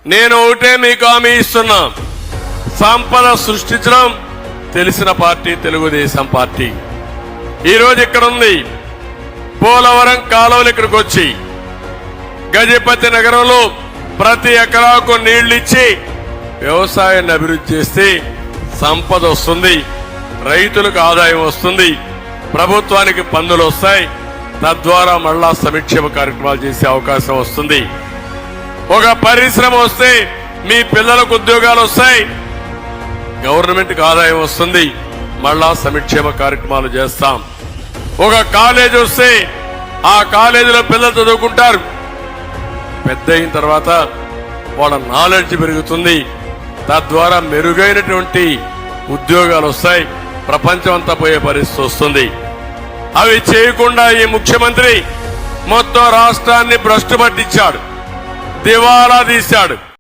నేను ఒకటే మీకు హామీ ఇస్తున్నా, సంపద సృష్టించడం తెలిసిన పార్టీ తెలుగుదేశం పార్టీ. ఈరోజు ఇక్కడ ఉంది, పోలవరం కాలువలు ఇక్కడికి వచ్చి గజపతి నగరంలో ప్రతి ఎకరాకు నీళ్లు ఇచ్చి వ్యవసాయాన్ని అభివృద్ధి చేస్తే సంపద వస్తుంది, రైతులకు ఆదాయం వస్తుంది, ప్రభుత్వానికి పన్నులు వస్తాయి, తద్వారా మళ్ళా సంక్షేమ కార్యక్రమాలు చేసే అవకాశం వస్తుంది. ఒక పరిశ్రమ వస్తే మీ పిల్లలకు ఉద్యోగాలు వస్తాయి, గవర్నమెంట్కి ఆదాయం వస్తుంది, మళ్ళా సంక్షేమ కార్యక్రమాలు చేస్తాం. ఒక కాలేజ్ వస్తే ఆ కాలేజీలో పిల్లలు చదువుకుంటారు, పెద్ద అయిన తర్వాత వాళ్ళ నాలెడ్జ్ పెరుగుతుంది, తద్వారా మెరుగైనటువంటి ఉద్యోగాలు వస్తాయి, ప్రపంచం అంతా పోయే పరిస్థితి వస్తుంది. అవి చేయకుండా ఈ ముఖ్యమంత్రి మొత్తం రాష్ట్రాన్ని భ్రష్టు పట్టించాడు, దివాలా తీశాడు.